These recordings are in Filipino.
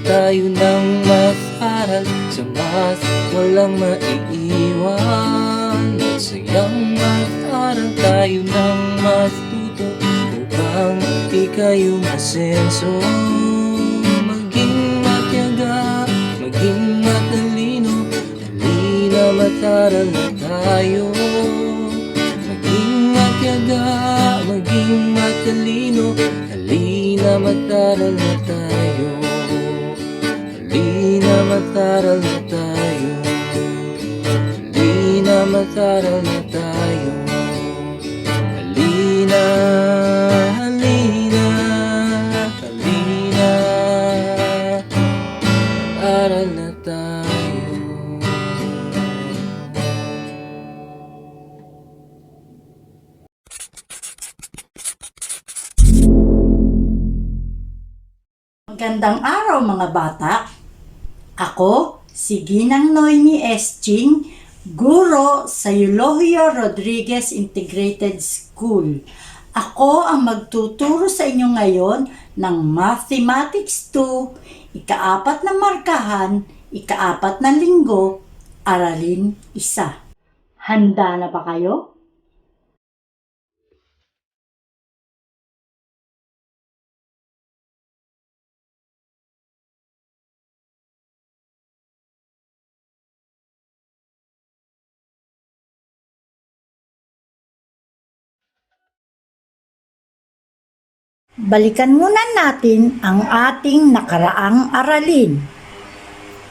tayo ng mas aral, sa mas walang maiiwan. At sayang mag-aral tayo ng mas tuto, upang ika'y umasenso. Maging matyaga, maging matalino, halina mag-aral na tayo. Maging matyaga, maging matalino, halina mag-aral na tayo. Halina mag-aral na tayo. Halina mag-aral na tayo. Halina, halina, halina, aral na tayo. Magandang araw mga bata. Ako, si Ginang Noemi S. Ching, guro sa Eulogio Rodriguez Integrated School. Ako ang magtuturo sa inyo ngayon ng Mathematics 2, ika-4 na markahan, ika-4 na linggo, aralin 1. Handa na ba kayo? Balikan muna natin ang ating nakaraang aralin.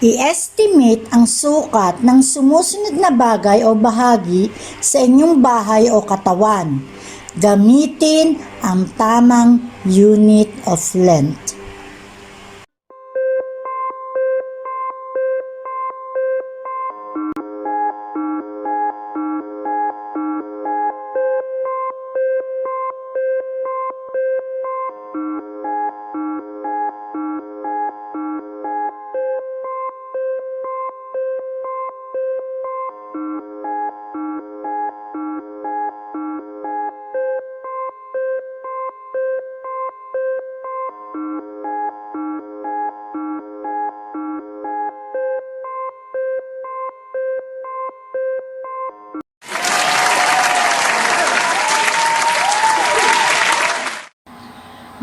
I-estimate ang sukat ng sumusunod na bagay o bahagi sa inyong bahay o katawan. Gamitin ang tamang unit of length.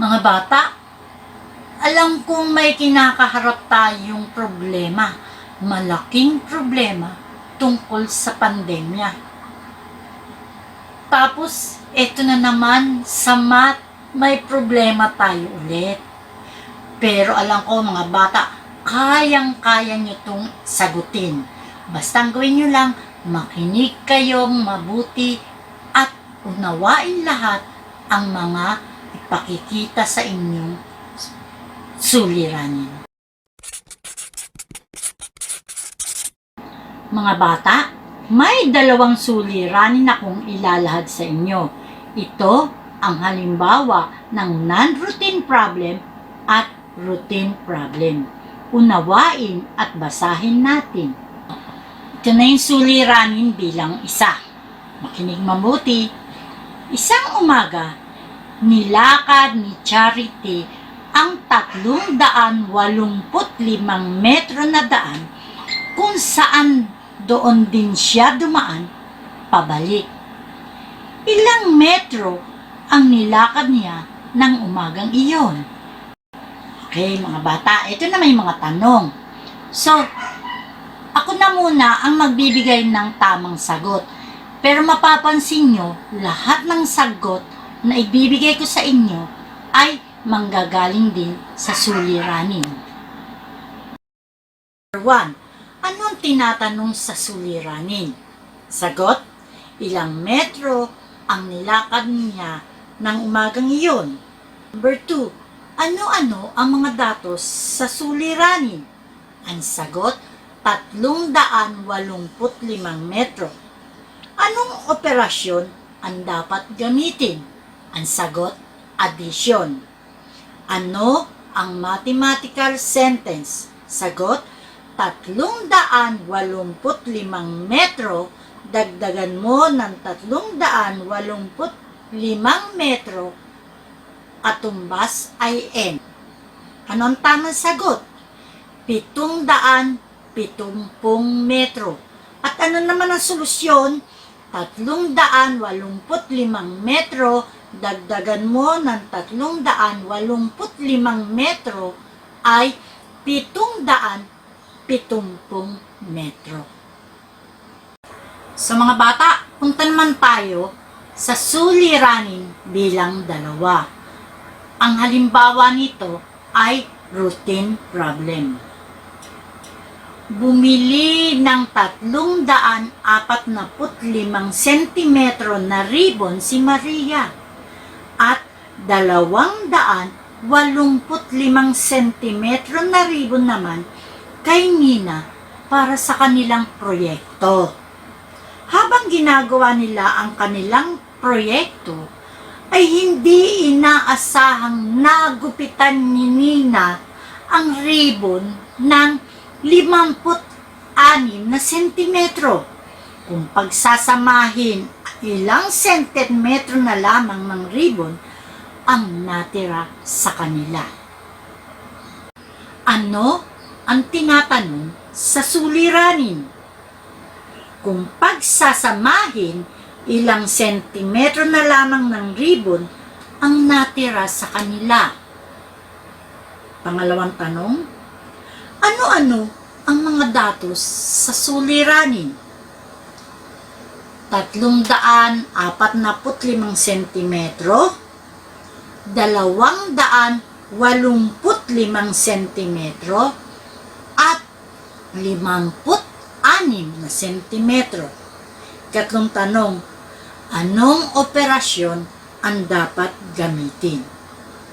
Mga bata, alam kong may kinakaharap tayong problema, malaking problema tungkol sa pandemya. Tapos, eto na naman sa math, may problema tayo ulit. Pero alam ko mga bata, kayang-kaya nyo itong sagutin. Basta ang gawin nyo lang, makinig kayong mabuti at unawain lahat ang mga ipakikita sa inyong suliranin. Mga bata, may dalawang suliranin akong ilalahad sa inyo. Ito ang halimbawa ng non-routine problem at routine problem. Unawain at basahin natin. Ito na yung suliranin bilang isa. Makinig mabuti. Isang umaga, nilakad ni Charity ang 385 metro na daan kung saan doon din siya dumaan pabalik. Ilang metro ang nilakad niya ng umagang iyon? Okay mga bata, ito na may mga tanong. So, ako na muna ang magbibigay ng tamang sagot. Pero mapapansin nyo, lahat ng sagot na ibibigay ko sa inyo ay manggagaling din sa suliranin. Number 1. Ano ang tinatanong sa suliranin? Sagot, ilang metro ang nilakad niya ng umagang iyon? Number 2. Ano-ano ang mga datos sa suliranin? Ang sagot, 385 metro. Anong operasyon ang dapat gamitin? Ang sagot, addition. Ano ang mathematical sentence? Sagot, 385 metro, dagdagan mo ng 385 metro, katumbas ay n. Ano ang tamang sagot? 770 metro. At ano naman ang solusyon? 385 metro, dagdagan mo ng 385 metro ay 770 metro. Sa mga bata, punta naman tayo sa suliranin bilang 2. Ang halimbawa nito ay routine problem. Bumili ng 345 sentimetro na ribbon si Maria at 285 sentimetro na ribbon naman kay Nina para sa kanilang proyekto. Habang ginagawa nila ang kanilang proyekto, ay hindi inaasahang nagupitan ni Nina ang ribbon ng 56 na sentimetro. Kung pagsasamahin, ilang sentimetro na lamang ng ribbon ang natira sa kanila. Ano ang tinatanong sa suliranin? Kung pagsasamahin, ilang sentimetro na lamang ng ribbon ang natira sa kanila. Pangalawang tanong, ano-ano ang mga datos sa suliranin? 345 sentimetro, 285 sentimetro, at 56 na sentimetro. Ikatlong tanong, anong operasyon ang dapat gamitin?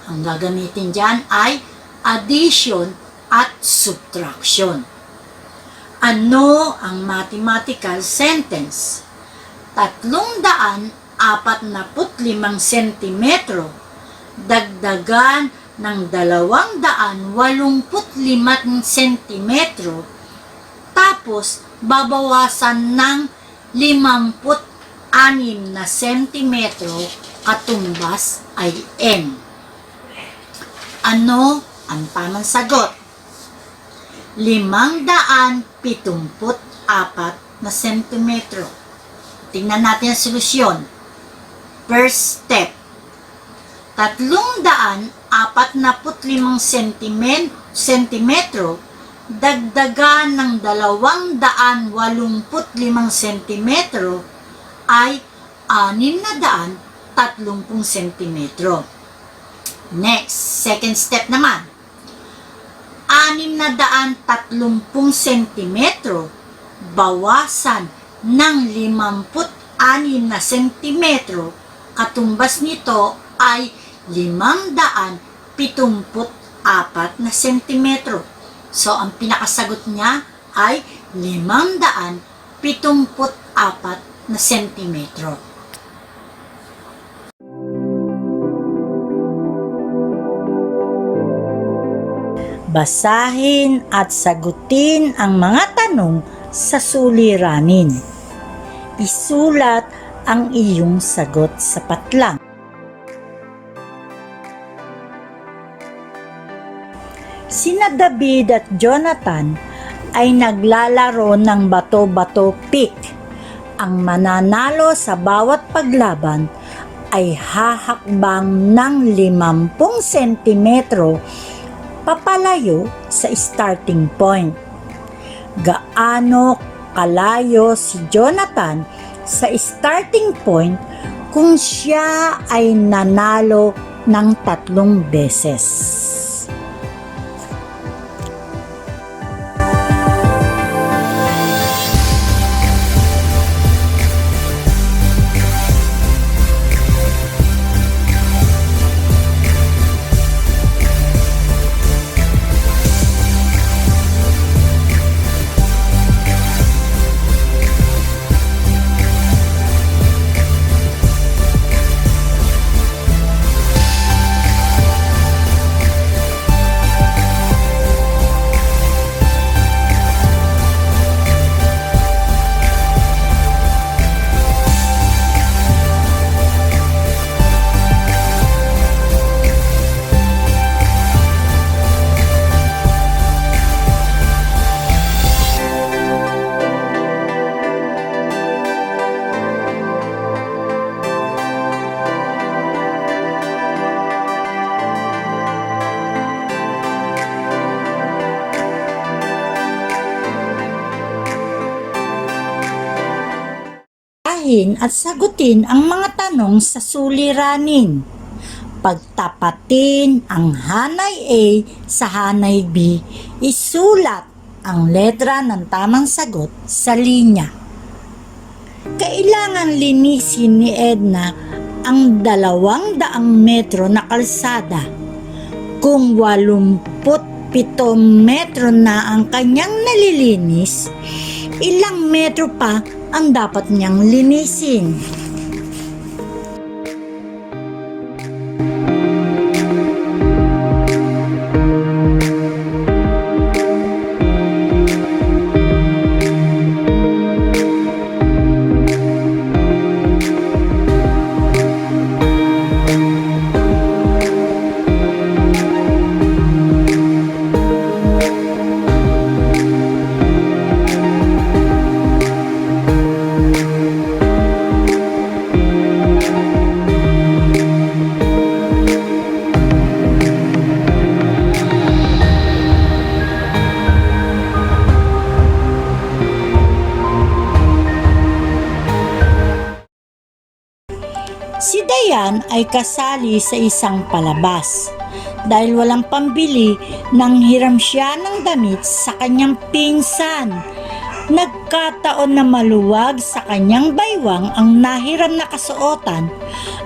Ang gagamitin dyan ay addition at subtraction. Ano ang mathematical sentence? 345 sentimetro dagdagan ng 285 sentimetro tapos babawasan ng 56 na sentimetro katumbas ay n. Ano ang tamang sagot? 574 na sentimetro. Tingnan natin ang solusyon. First step. 345 sentimetro dagdagan ng 285 sentimetro ay 630 sentimetro. Next, second step naman. 630 sentimetro bawasan ng 56 na sentimetro, katumbas nito ay 574 na sentimetro. So, ang pinakasagot niya ay 574 na sentimetro. Basahin at sagutin ang mga tanong sa suliranin. Isulat ang iyong sagot sa patlang. Sina David at Jonathan ay naglalaro ng bato-bato pick. Ang mananalo sa bawat paglaban ay hahakbang ng 50 sentimetro papalayo sa starting point. Gaano kalayo si Jonathan sa starting point kung siya ay nanalo ng 3 beses? balikin at sagutin ang mga tanong sa suliranin. Pagtapatin ang hanay A sa hanay B, isulat ang letra ng tamang sagot sa linya. Kailangan linisin ni Edna ang 200 metro na kalsada. Kung 87 metro na ang kanyang nalilinis, ilang metro pa ang dapat niyang linisin? Si Dayan ay kasali sa isang palabas. Dahil walang pambili, nanghiram siya ng damit sa kanyang pinsan. Nagkataon na maluwag sa kanyang baywang ang nahiram na kasuotan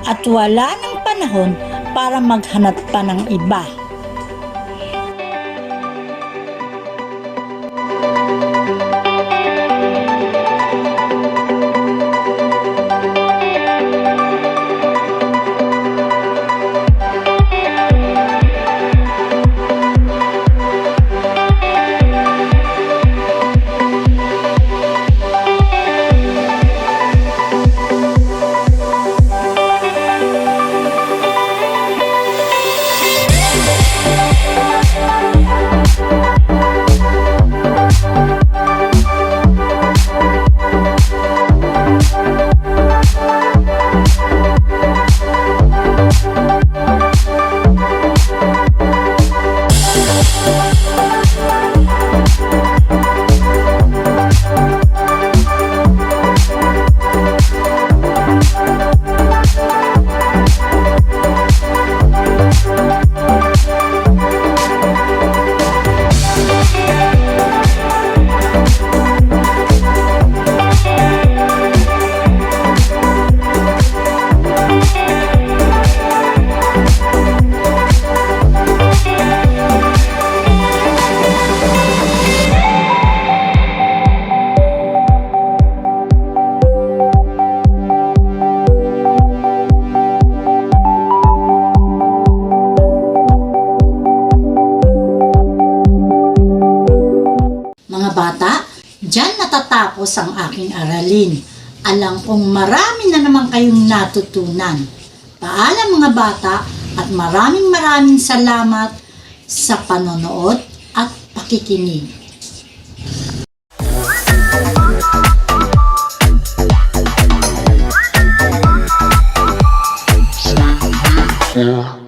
at wala ng panahon para maghanap pa ng iba. Bata, diyan natatapos ang aking aralin. Alam kong marami na naman kayong natutunan. Paalam mga bata at maraming salamat sa panonood at pakikinig. Yeah.